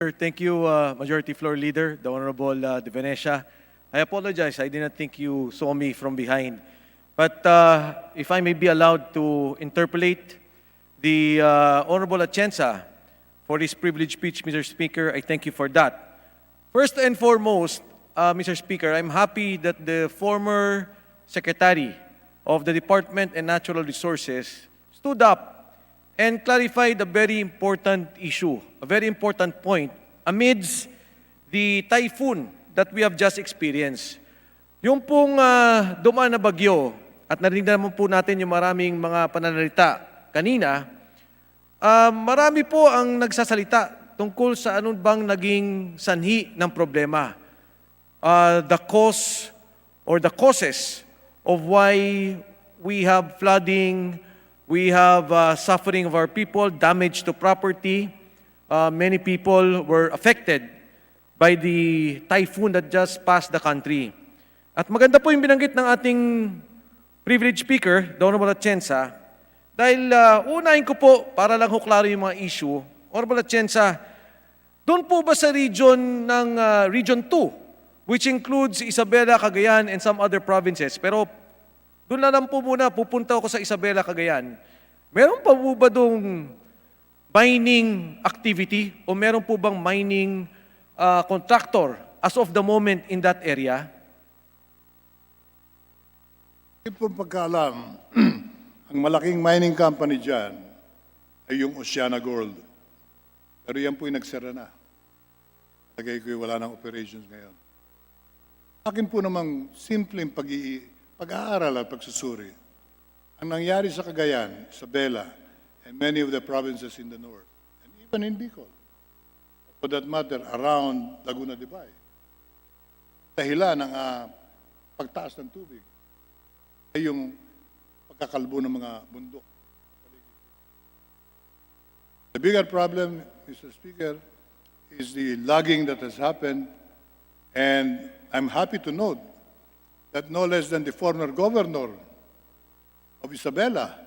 Sir, thank you, Majority Floor Leader, the Honorable De Venecia. I apologize, I did not think you saw me from behind. But if I may be allowed to interpolate the Honorable ATIENZA for this privileged speech, Mr. Speaker, I thank you for that. First and foremost, Mr. Speaker, I'm happy that the former Secretary of the Department and Natural Resources stood up and clarified a very important issue, a very important point amidst the typhoon that we have just experienced. Yung pong dumaan na bagyo, at narinig naman po natin yung maraming mga pananalita kanina, marami po ang nagsasalita tungkol sa anong bang naging sanhi ng problema. The cause or the causes of why we have flooding, we have suffering of our people, damage to property. Many people were affected by the typhoon that just passed the country. At maganda po yung binanggit ng ating privileged speaker, the Honorable ATIENZA, dahil unahin ko po, para lang klaro yung mga issue, Honorable ATIENZA, doon po ba sa region ng Region 2, which includes Isabela, Cagayan, and some other provinces, pero doon na lang po muna, pupunta ako sa Isabela, Cagayan, meron pa po ba doong mining activity o meron po bang mining contractor as of the moment in that area? Hindi po pagkaalam, ang malaking mining company dyan ay yung Oceana Gold. Pero yan po yung nagsara na. Lagay ko wala ng operations ngayon. Akin po namang simpleng pag-aaral at pagsusuri. Ang nangyari sa Cagayan, Isabela, and many of the provinces in the north, and even in Bicol, for that matter, around Laguna de Bay, dahilan ng pagtaas ng tubig ay yung pagkakalbo ng mga bundok. The bigger problem, Mr. Speaker, is the logging that has happened, and I'm happy to note that no less than the former governor of Isabela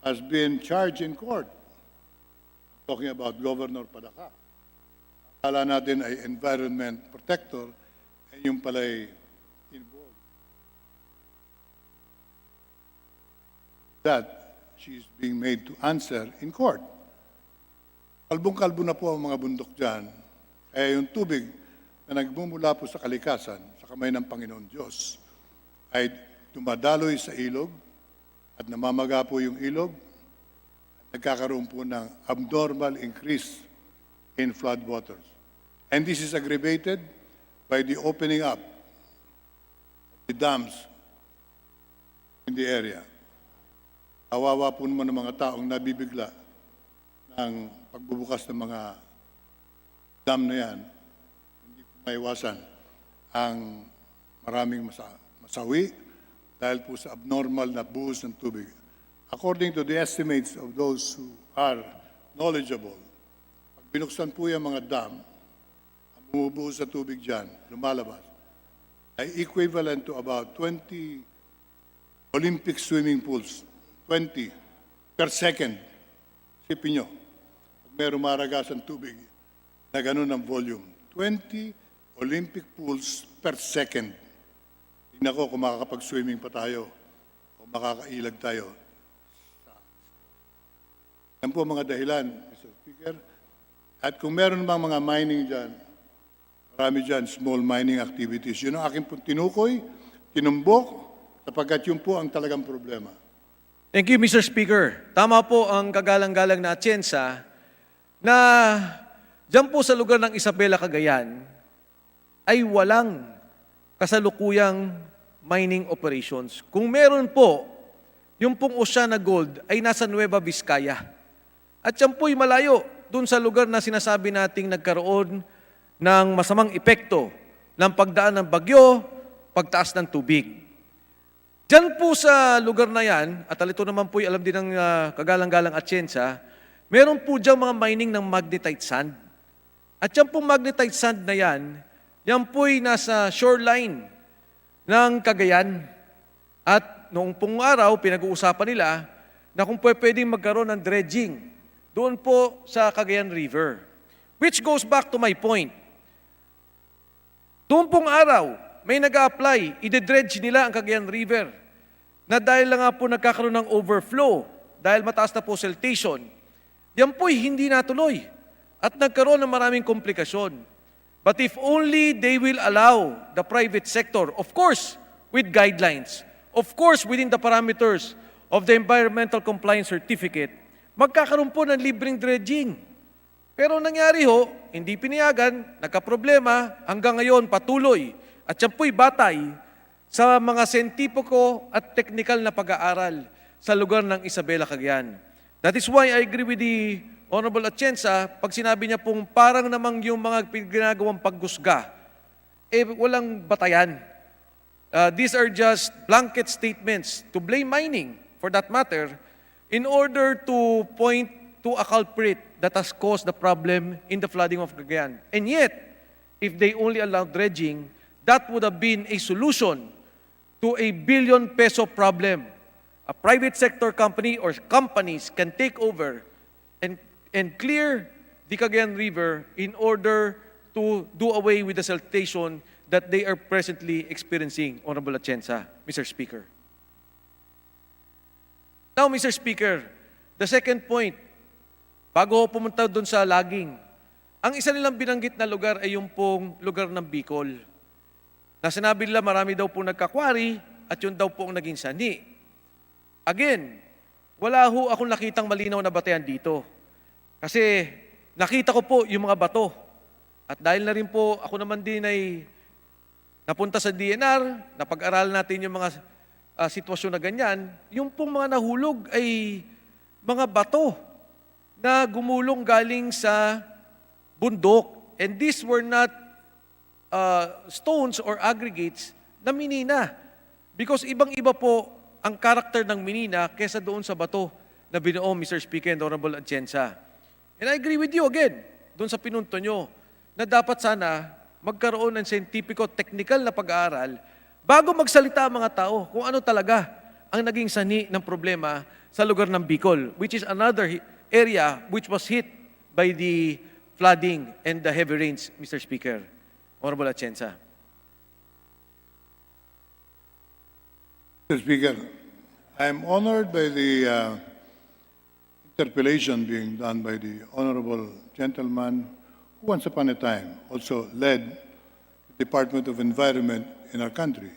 has been charged in court. I'm talking about Governor Padaka. Akala natin ay environment protector, ay yung pala'y involved. That she is being made to answer in court. Kalbong-kalbo na po ang mga bundok dyan. Kaya yung tubig na nagmumula po sa kalikasan, sa kamay ng Panginoon Diyos, ay dumadaloy sa ilog at namamaga po yung ilog at nagkakaroon po ng abnormal increase in flood waters. And this is aggravated by the opening up of the dams in the area. Kawawa po naman ng mga taong nabibigla ng pagbubukas ng mga dam na yan. Hindi po maiwasan ang maraming masawi dahil po sa abnormal na buhos ng tubig. According to the estimates of those who are knowledgeable, pag binuksan po yung mga dam, ang bumubuhos sa tubig dyan, lumalabas, ay equivalent to about 20 Olympic swimming pools. 20 per second. Sipin nyo, pag may rumaragas ang tubig na ganun ang volume. 20 Olympic pools per second. Tingnan ko kung makakapag-swimming pa tayo o makakailag tayo. Yan po mga dahilan, Mr. Speaker. At kung meron bang mga mining dyan, marami dyan, small mining activities. Yun ang aking tinukoy, tinumbok, sapagkat yun po ang talagang problema. Thank you, Mr. Speaker. Tama po ang kagalang-galang na ATIENZA na dyan po sa lugar ng Isabela, Cagayan ay walang kasalukuyang mining operations. Kung meron po, yung pong Oceana Gold ay nasa Nueva Vizcaya. At yan po'y malayo dun sa lugar na sinasabi nating nagkaroon ng masamang epekto ng pagdaan ng bagyo, pagtaas ng tubig. Diyan po sa lugar na yan, at ito naman po alam din ng kagalang-galang ATIENZA, meron po dyan mga mining ng magnetite sand. At yan po magnetite sand na yan po'y nasa shoreline ng Cagayan. At noong pong araw, pinag-uusapan nila na kung pwedeng magkaroon ng dredging doon po sa Cagayan River. Which goes back to my point. Noong pong araw, may nag-a-apply, ide-dredge nila ang Cagayan River na dahil lang nga po nagkakaroon ng overflow, dahil mataas na po siltation, yan po'y hindi natuloy at nagkaroon ng maraming komplikasyon. But if only they will allow the private sector, of course, with guidelines, of course, within the parameters of the Environmental Compliance Certificate, magkakaroon po ng libreng dredging. Pero nangyari ho, hindi pinayagan, nagkaproblema, hanggang ngayon patuloy. At yan po'y batay sa mga sentipiko at teknikal na pag-aaral sa lugar ng Isabela, Cagayan. That is why I agree with the Honorable Atienza pag sinabi niya pong parang namang yung mga ginagawang paggusga, walang batayan. These are just blanket statements to blame mining, for that matter, in order to point to a culprit that has caused the problem in the flooding of Cagayan. And yet, if they only allow dredging, that would have been a solution to a billion-peso problem. A private sector company or companies can take over and clear the Cagayan River in order to do away with the siltation that they are presently experiencing, Honorable Atienza, Mr. Speaker. Now, Mr. Speaker, the second point, bago ako pumunta doon sa logging, ang isa nilang binanggit na lugar ay yung pong lugar ng Bicol. Na sinabi nila marami daw pong nagkakwari at yun daw po ang naging sani. Again, wala ho akong nakitang malinaw na batayan dito. Kasi nakita ko po yung mga bato. At dahil na rin po ako naman din ay napunta sa DNR, napag-aralan natin yung mga sitwasyon na ganyan, yung pong mga nahulog ay mga bato na gumulong galing sa bundok. And these were not stones or aggregates na minina. Because ibang-iba po ang karakter ng minina kesa doon sa bato na binuo, Mr. Speaker and Honorable Atienza. And I agree with you again, doon sa pinunto nyo, na dapat sana magkaroon ng scientifico-technical na pag-aaral bago magsalita ang mga tao kung ano talaga ang naging sani ng problema sa lugar ng Bicol, which is another area which was hit by the flooding and the heavy rains, Mr. Speaker. Honorable Atienza. Mr. Speaker, I am honored by the interpellation being done by the honorable gentleman who once upon a time also led the Department of Environment in our country.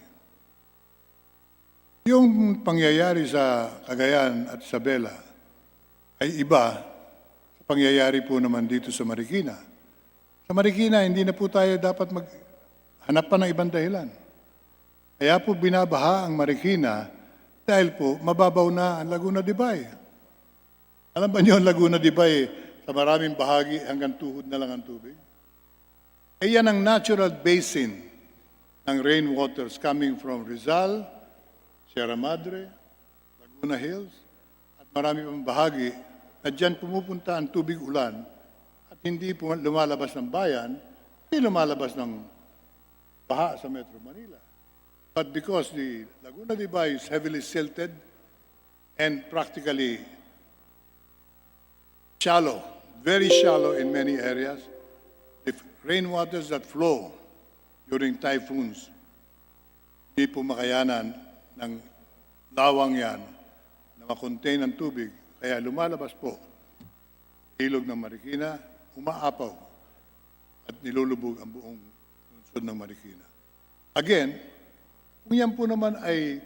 Yung pangyayari sa Cagayan at Isabela ay iba sa pangyayari po naman dito sa Marikina. Sa Marikina, hindi na po tayo dapat maghanap pa ng ibang dahilan. Kaya po binabaha ang Marikina dahil po mababaw na ang Laguna de Bay. Alam ba niyo ang Laguna de Bay sa maraming bahagi hanggang tuhod na lang ang tubig? Eh yan ang natural basin ng rainwaters coming from Rizal, Sierra Madre, Laguna Hills, at marami pang bahagi na dyan pumupunta ang tubig ulan at hindi po lumalabas ng bayan, hindi lumalabas ng baha sa Metro Manila. But because the Laguna de Bay is heavily silted and practically shallow, very shallow in many areas, the rainwaters that flow during typhoons, di po makayanan ng lawang yan na makontain ang tubig. Kaya lumalabas po ilog ng Marikina, umaapaw at nilulubog ang buong lungsod ng Marikina. Again, kung yan po naman ay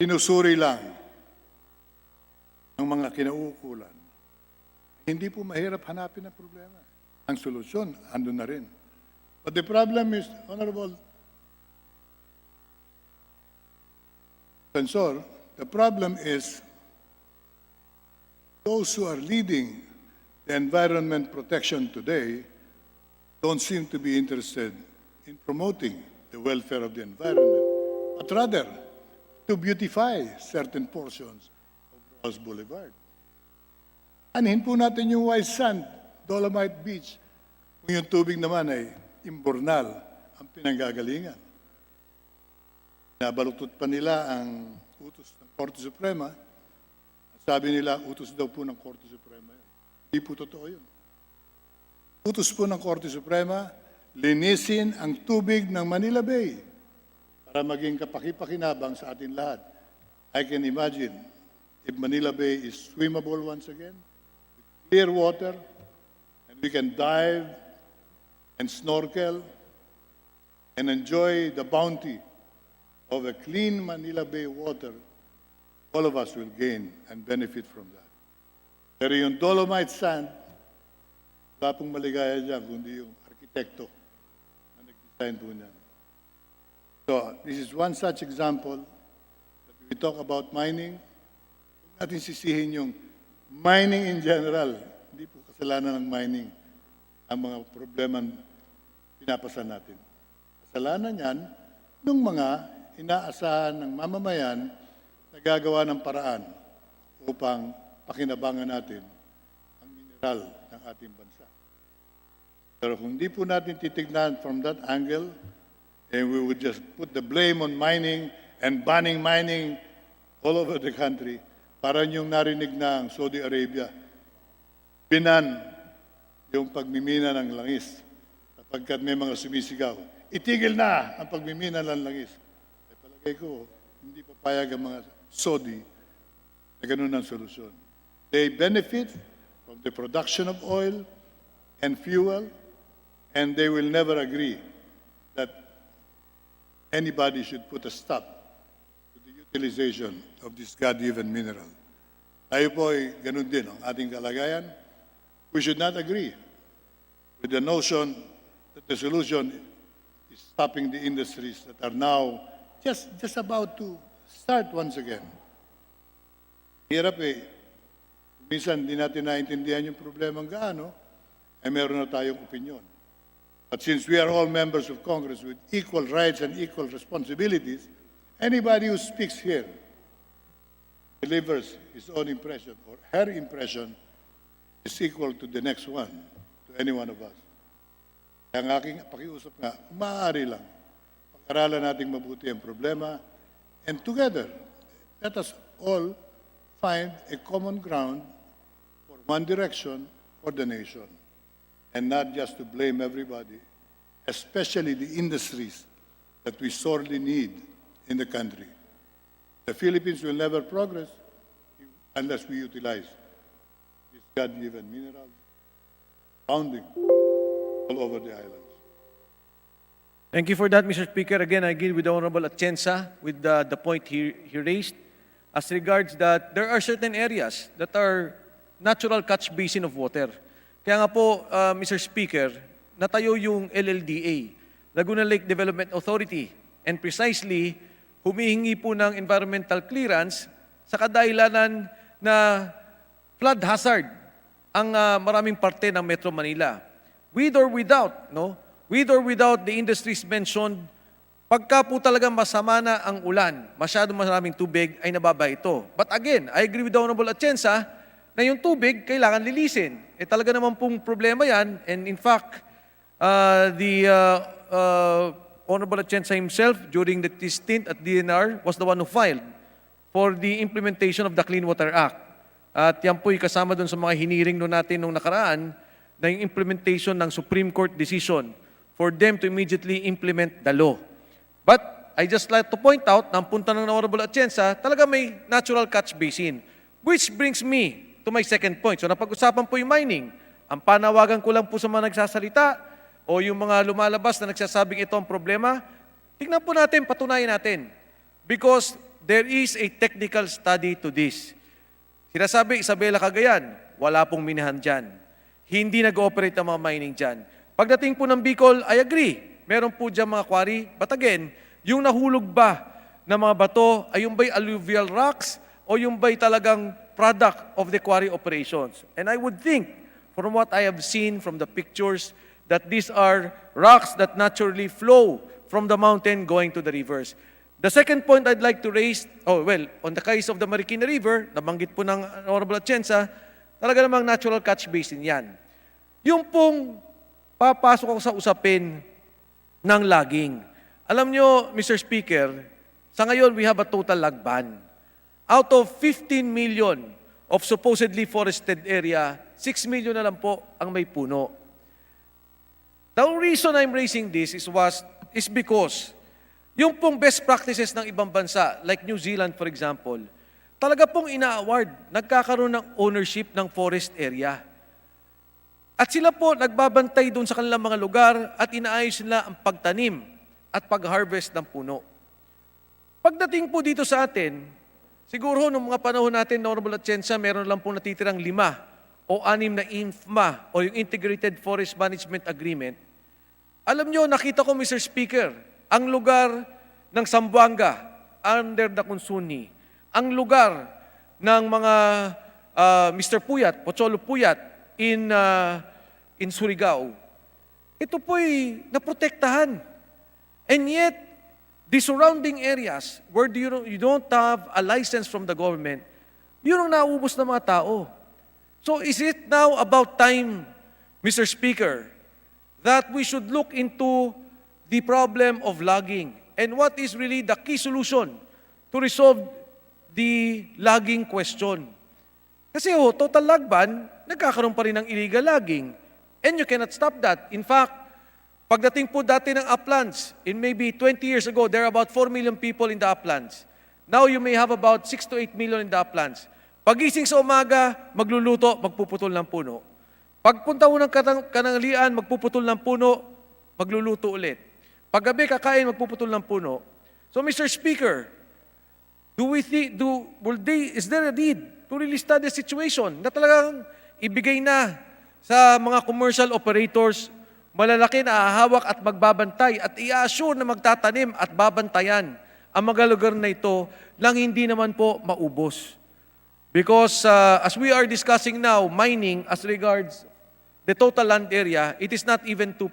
sinusuri lang ng mga kinauukulan, hindi po mahirap hanapin ang problema. Ang solusyon, andun na rin. But the problem is, Honorable Defensor, the problem is those who are leading the environment protection today don't seem to be interested in promoting the welfare of the environment, but rather to beautify certain portions of Ross Boulevard. Anin po natin yung white sand, Dolomite Beach, kung yung tubig naman ay imbornal ang pinanggagalingan. Nabalutot pa nila ang utos ng Korte Suprema at sabi nila, utos daw po ng Korte Suprema yun. Hindi po totoo yun. utos po ng Korte Suprema, linisin ang tubig ng Manila Bay para maging kapaki-pakinabang sa atin lahat. I can imagine if Manila Bay is swimmable once again, with clear water, and we can dive and snorkel and enjoy the bounty of a clean Manila Bay water, all of us will gain and benefit from that. Pero yung dolomite sand, wala pong maligaya dyan, kundi yung arkitekto na nag-design po niyan. So, this is one such example that we talk about mining. Huwag natin sisihin yung mining in general. Hindi po kasalanan ng mining ang mga problema pinapasan natin. Kasalanan yan ng mga inaasahan ng mamamayan na gagawa ng paraan upang pakinabangan natin ang mineral ng ating bansa. Pero kung di po natin titignan from that angle, and we would just put the blame on mining and banning mining all over the country, parang yung narinig na ang Saudi Arabia, binan yung pagmimina ng langis sapagkat may mga sumisigaw, itigil na ang pagmimina ng langis. Ay palagay ko, hindi papayag ang mga Saudi na ganun ang solusyon. They benefit from the production of oil and fuel, and they will never agree that anybody should put a stop to the utilization of this God-given mineral. Tayo po ay ganun din ang ating kalagayan. We should not agree with the notion that the solution is stopping the industries that are now just about to start once again. Hirap eh. Minsan, di natin naintindihan yung problema ng gaano, ay meron na tayong opinion. But since we are all members of Congress with equal rights and equal responsibilities, anybody who speaks here delivers his own impression or her impression is equal to the next one, to any one of us. Kaya ang aking pakiusap nga, maaari lang, pag-aralan nating mabuti ang problema, and together, let us all find a common ground for one direction for the nation, and not just to blame everybody, especially the industries that we sorely need in the country. The Philippines will never progress unless we utilize these God-given minerals abounding all over the islands. Thank you for that, Mr. Speaker. Again, I agree with the Honorable Atienza with the point he raised as regards that there are certain areas that are natural catch basin of water. Kaya nga po, Mr. Speaker, natayo yung LLDA, Laguna Lake Development Authority, and precisely, humihingi po ng environmental clearance sa kadahilanan na flood hazard ang maraming parte ng Metro Manila. With or without, no? With or without the industries mentioned, pagka po talagang masama na ang ulan, masyadong maraming tubig, ay nababa ito. But again, I agree with the Honorable Atienza na yung tubig kailangan lilisin. Eh talaga naman pong problema yan. And in fact, the Honorable Atienza himself, during the stint at DNR, was the one who filed for the implementation of the Clean Water Act. At yan po'y kasama dun sa mga hiniring doon natin nung nakaraan na yung implementation ng Supreme Court decision for them to immediately implement the law. But I just like to point out na ang punta ng Honorable Atienza, talaga may natural catch basin. Which brings me to my second point. So napag-usapan po yung mining. Ang panawagan ko lang po sa mga nagsasalita o yung mga lumalabas na nagsasabing ito ang problema, tingnan po natin, patunayan natin. Because there is a technical study to this. Sinasabi, Isabela Cagayan, wala pong minahan dyan. Hindi nag-ooperate ang mga mining dyan. Pagdating po ng Bicol, I agree. Meron po dyan mga quarry. But again, yung nahulog ba na mga bato ay yung ba'y alluvial rocks o yung ba'y talagang product of the quarry operations? And I would think, from what I have seen from the pictures, that these are rocks that naturally flow from the mountain going to the rivers. The second point I'd like to raise, on the case of the Marikina River, nabanggit po ng Honorable Atienza, talaga namang natural catch basin yan. Yung pong papasok ako sa usapin ng logging. Alam nyo, Mr. Speaker, sa ngayon we have a total log ban. Out of 15 million of supposedly forested area, 6 million na lang po ang may puno. reason I'm raising this is because yung pong best practices ng ibang bansa, like New Zealand for example, talaga pong ina-award, nagkakaroon ng ownership ng forest area. At sila po nagbabantay doon sa kanilang mga lugar at inaayos nila ang pagtanim at pag-harvest ng puno. Pagdating po dito sa atin, siguro noong mga panahon natin, Honorable ATIENZA, meron lang po natitirang 5 o 6 na INFMA o yung Integrated Forest Management Agreement. Alam nyo, nakita ko, Mr. Speaker, ang lugar ng Zamboanga under the Consuni, ang lugar ng mga Mr. Puyat, Pocholo Puyat in Surigao, ito po'y naprotektahan. And yet, the surrounding areas where you don't have a license from the government, yun ang nauubos ng mga tao. So is it now about time, Mr. Speaker, that we should look into the problem of logging and what is really the key solution to resolve the logging question? Kasi total log ban, nagkakaroon pa rin ng illegal logging and you cannot stop that. In fact, pagdating po dati ng uplands, in maybe 20 years ago, there are about 4 million people in the uplands. Now you may have about 6 to 8 million in the uplands. Pagising sa umaga, magluluto, magpuputol ng puno. Pagpunta mo ng kananghalian, magpuputol ng puno, magluluto ulit. Paggabi, kakain, magpuputol ng puno. So Mr. Speaker, is there a need to really study the situation na talagang ibigay na sa mga commercial operators, malalaki na hahawak at magbabantay at i-assure na magtatanim at babantayan ang mga lugar na ito lang hindi naman po maubos. Because as we are discussing now, mining as regards the total land area, it is not even 2%.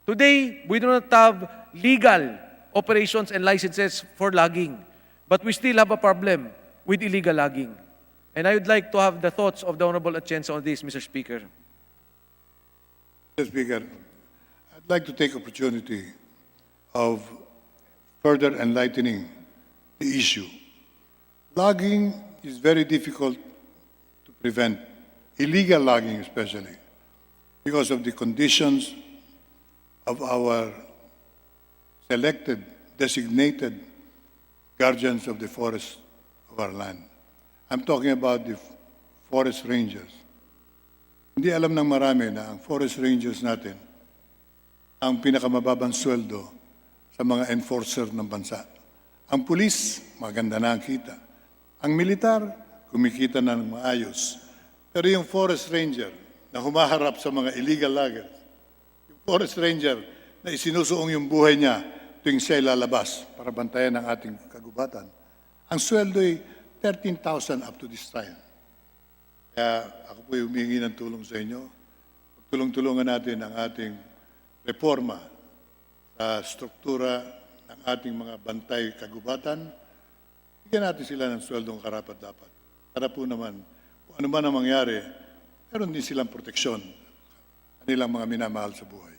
Today, we do not have legal operations and licenses for logging, but we still have a problem with illegal logging. And I would like to have the thoughts of the Honorable ATIENZA on this, Mr. Speaker. Mr. Speaker, I'd like to take opportunity of further enlightening the issue. Logging is very difficult to prevent, illegal logging especially, because of the conditions of our selected, designated guardians of the forest of our land. I'm talking about the forest rangers. Hindi alam ng marami na ang forest rangers natin ang pinakamababang sweldo sa mga enforcer ng bansa. Ang pulis, maganda na ang kita. Ang militar, kumikita na ng maayos. Pero yung forest ranger na humaharap sa mga illegal loggers, yung forest ranger na isinusuong yung buhay niya tuwing siya lalabas para bantayan ang ating kagubatan, ang sweldo ay 13,000 up to this time. Kaya ako po humingi ng tulong sa inyo. Tulong-tulungan natin ang ating reforma sa struktura ng ating mga bantay kagubatan. Bigyan natin sila ng sweldong karapat-dapat. Para po naman, kung ano man ang mangyari, meron din silang proteksyon kanilang mga minamahal sa buhay.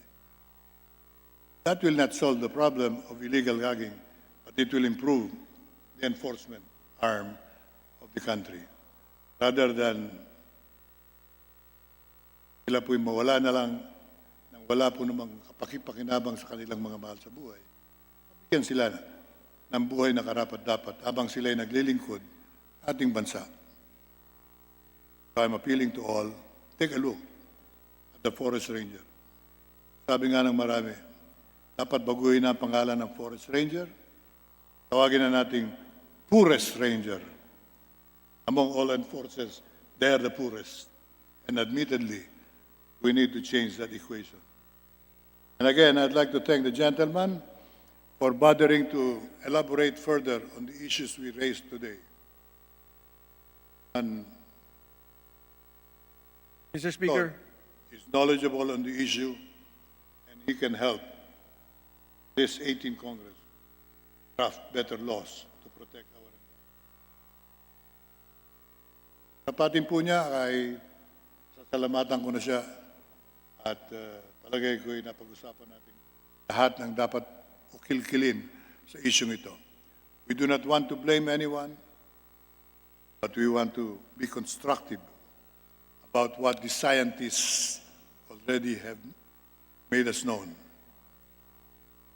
That will not solve the problem of illegal logging, but it will improve the enforcement arm of the country. Rather than sila po'y mawala na lang nang wala po namang kapakipakinabang sa kanilang mga mahal sa buhay, bigyan sila ng buhay na karapat-dapat habang sila'y naglilingkod ating bansa. So I'm appealing to all, take a look at the forest ranger. Sabi nga ng marami, dapat baguhin na ang pangalan ng forest ranger, tawagin na nating poorest ranger. Among all enforcers, they are the poorest. And admittedly, we need to change that equation. And again, I'd like to thank the gentleman for bothering to elaborate further on the issues we raised today. And Mr. Speaker. He's knowledgeable on the issue, and he can help this 18th Congress draft better laws to protect our environment. Kapatin po niya ay sasalamatan ko na siya at palagay ko'y napag-usapan natin lahat ng dapat ukil-kilin sa isyong ito. We do not want to blame anyone, but we want to be constructive about what the scientists already have made us known.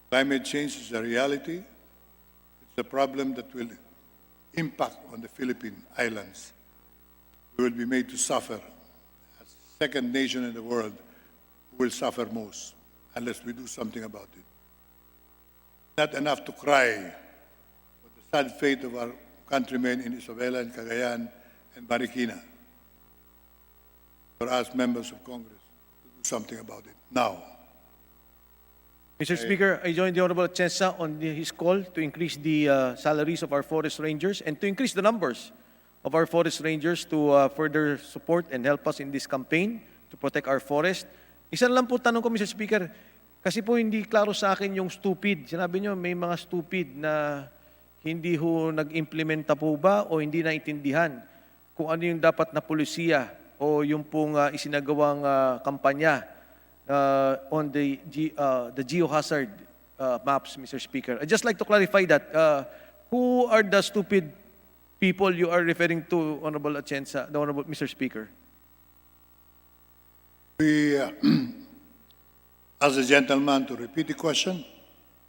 Climate change is a reality. It's a problem that will impact on the Philippine Islands. We will be made to suffer as the second nation in the world who will suffer most unless we do something about it. Not enough to cry for the sad fate of our countrymen in Isabela and Cagayan and Marikina. For us, members of Congress, to do something about it now. Mr. Speaker, I join the Honorable Atienza on his call to increase the salaries of our forest rangers and to increase the numbers of our forest rangers to further support and help us in this campaign to protect our forest. Isa lang po tanong ko, Mr. Speaker, kasi po hindi klaro sa akin yung stupid. Sinabi nyo may mga stupid na hindi ho nag-implementa po ba o hindi naintindihan kung ano yung dapat na polisiya o yung pong isinagawang kampanya on the geohazard maps, Mr. Speaker. I'd just like to clarify that. Who are the stupid people you are referring to, Honorable Atienza, the Honorable Mr. Speaker? We ask the gentleman to repeat the question.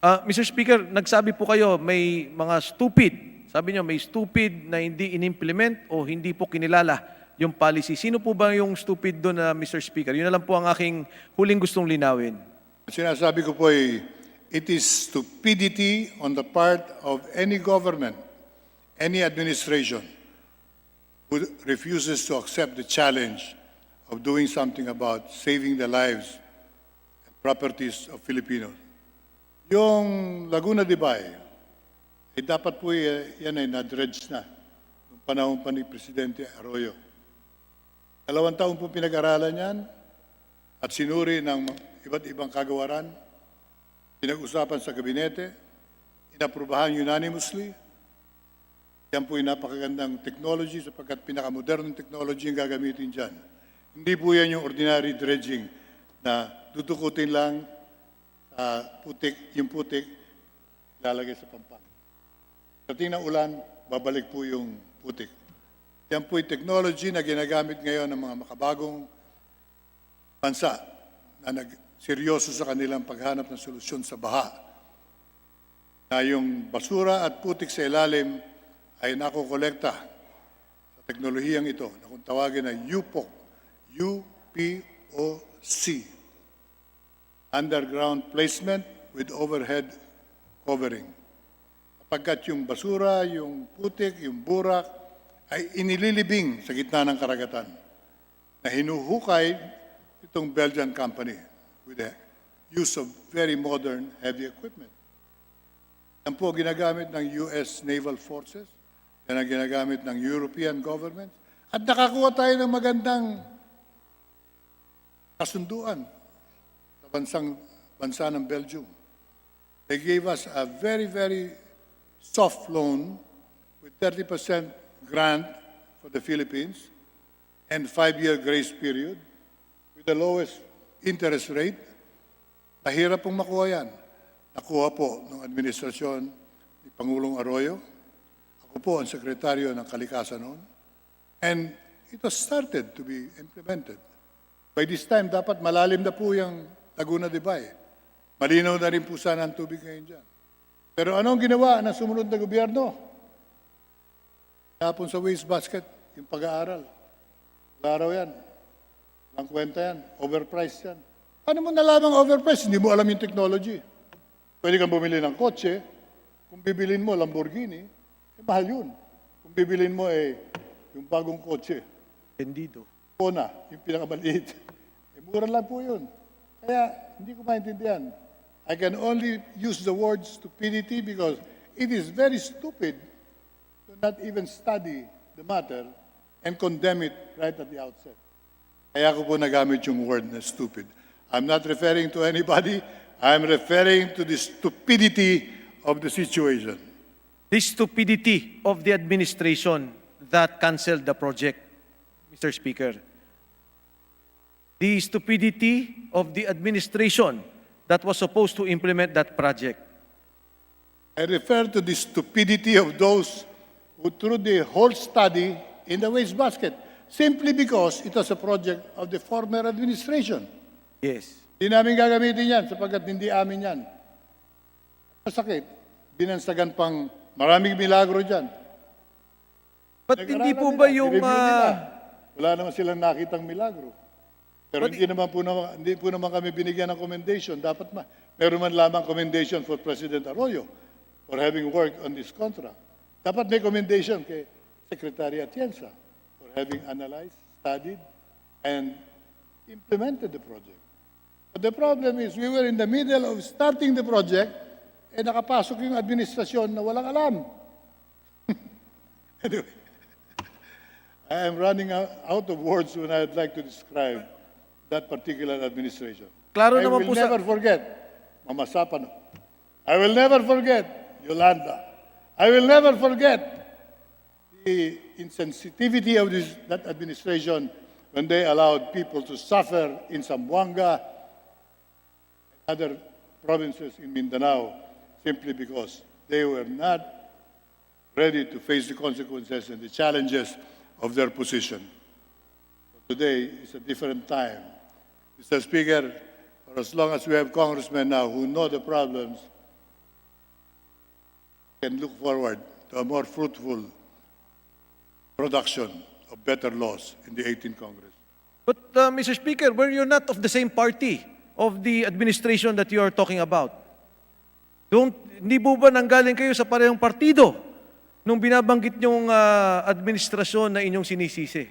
Mr. Speaker, nagsabi po kayo may mga stupid. Sabi niyo may stupid na hindi in-implement o hindi po kinilala yung policy. Sino po ba yung stupid doon, Mr. Speaker? Yun na lang po ang aking huling gustong linawin. Sinasabi ko po ay, it is stupidity on the part of any government, any administration, who refuses to accept the challenge of doing something about saving the lives and properties of Filipinos. Yung Laguna de Bay, ay dapat po yan ay na-dredge na noong panahon pa ni Presidente Arroyo. 2 taon po pinag-aralan yan at sinuri ng iba't ibang kagawaran, pinag-usapan sa kabinete, inaprubahan unanimously. Yan po yung napakagandang technology sapagkat pinakamodernong technology yung gagamitin dyan. Hindi po yan yung ordinary dredging na dudukutin lang yung putik, lalagay sa pampang. Dating ng ulan, babalik po yung putik. Yan po yung technology na ginagamit ngayon ng mga makabagong bansa na nagseryoso sa kanilang paghanap ng solusyon sa baha. Na yung basura at putik sa ilalim ay nakokolekta sa teknolohiyang ito na kung tawagin na UPOC, UPOC, underground placement with overhead covering. Kapagkat yung basura, yung putik, yung burak ay inililibing sa gitna ng karagatan na hinuhukay itong Belgian company with the use of very modern heavy equipment. Yan po ginagamit ng US Naval Forces, yan ang ginagamit ng European government, at nakakuha tayo ng magandang kasunduan sa bansa ng Belgium. They gave us a very, very soft loan with 30% grant for the Philippines and 5-year grace period with the lowest interest rate. Mahirap pong makuha yan. Nakuha po ng administrasyon ni Pangulong Arroyo. Ako po ang sekretaryo ng Kalikasan noon. And it was started to be implemented. By this time, dapat malalim na po yung Laguna de Bay. Malinaw na rin po sana ang tubig ngayon dyan. Pero anong ginawa ng sumunod na gobyerno? Tapon sa waste basket, yung pag-aaral. Wala raw yan. Walang kwenta yan. Overpriced yan. Paano mo nalamang overpriced? Hindi mo alam yung technology. Pwede kang bumili ng kotse. Kung bibilin mo Lamborghini, mahal yun. Kung bibilin mo yung bagong kotse. Entendido. Kona, yung pinakamaliit. Mura lang po yun. Kaya hindi ko maintindihan. I can only use the word stupidity because it is very stupid to not even study the matter and condemn it right at the outset. Kaya ko po nagamit yung word na stupid. I'm not referring to anybody. I'm referring to the stupidity of the situation. The stupidity of the administration that canceled the project, Mr. Speaker. The stupidity of the administration that was supposed to implement that project. I refer to the stupidity of those who threw the whole study in the wastebasket simply because it was a project of the former administration. Yes. Hindi namin gagamitin yan sapagkat hindi amin yan. Masakit. Binansagan pang maraming milagro dyan. But hindi Nag-aralan po nila, ba yung... i-review nila. Wala naman silang nakitang milagro. Pero hindi po naman kami binigyan ng commendation. Dapat meron man lamang commendation for President Arroyo for having worked on this contract. Dapat may commendation kay Secretary Atienza for having analyzed, studied, and implemented the project. But the problem is we were in the middle of starting the project and nakapasok yung administrasyon na walang alam. Anyway, I am running out of words when I'd like to describe that particular administration. Klaro I naman will po sa... never forget, Mama Sapano. I will never forget, Yolanda. I will never forget the insensitivity of that administration when they allowed people to suffer in Zamboanga and other provinces in Mindanao simply because they were not ready to face the consequences and the challenges of their position. Today is a different time. Mr. Speaker, for as long as we have congressmen now who know the problems, can look forward to a more fruitful production of better laws in the 18th Congress. But, Mr. Speaker, were you not of the same party of the administration that you are talking about? Hindi po ba nanggaling kayo sa parehong partido nung binabanggit niyong administrasyon na inyong sinisisi?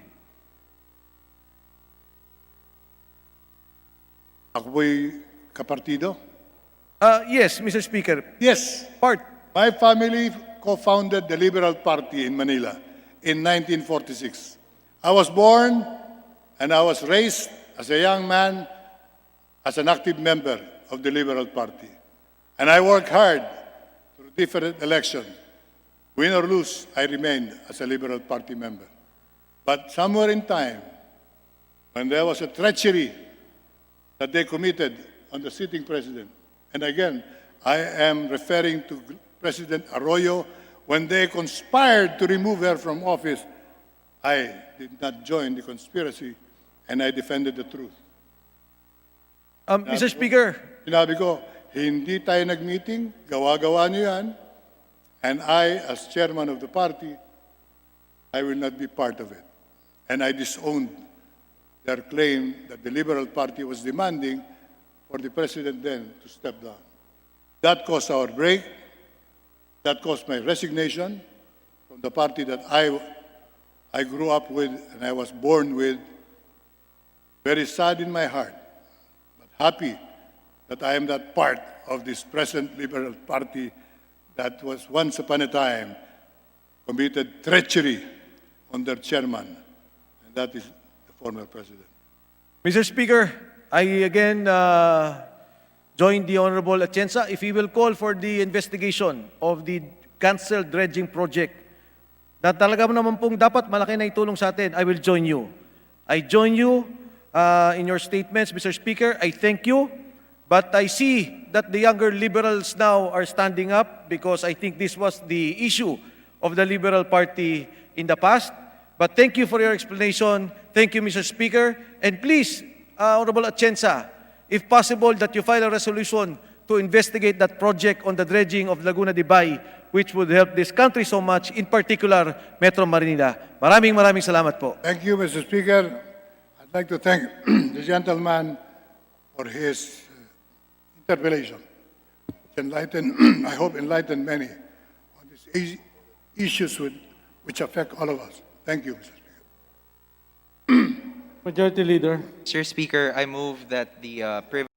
Ako po'y kapartido? Yes, Mr. Speaker. Yes. Part. My family co-founded the Liberal Party in Manila in 1946. I was born and I was raised as a young man as an active member of the Liberal Party. And I worked hard through different elections. Win or lose, I remained as a Liberal Party member. But somewhere in time, when there was a treachery that they committed on the sitting president, and again, I am referring to President Arroyo, when they conspired to remove her from office, I did not join the conspiracy and I defended the truth. Mr. Speaker. Sinabi ko, hindi tayo nag-meeting, gawa-gawa niyo yan, and I, as chairman of the party, I will not be part of it. And I disowned their claim that the Liberal Party was demanding for the president then to step down. That caused our break. That caused my resignation from the party that I grew up with and I was born with. Very sad in my heart, but happy that I am that part of this present Liberal Party that was once upon a time committed treachery on their chairman, and that is the former president. Mr. Speaker, I again join the Honorable Atienza. If he will call for the investigation of the canceled dredging project, na talaga naman pong dapat malaki na itulong sa atin, I will join you. I join you in your statements, Mr. Speaker. I thank you. But I see that the younger liberals now are standing up because I think this was the issue of the Liberal Party in the past. But thank you for your explanation. Thank you, Mr. Speaker. And please, Honorable Atienza, if possible, that you file a resolution to investigate that project on the dredging of Laguna de Bay, which would help this country so much, in particular, Metro Manila. Maraming salamat po. Thank you, Mr. Speaker. I'd like to thank the gentleman for his interpellation. I hope enlighten many on these issues which affect all of us. Thank you, Mr. Speaker. Majority Leader. Mr. Speaker, I move that the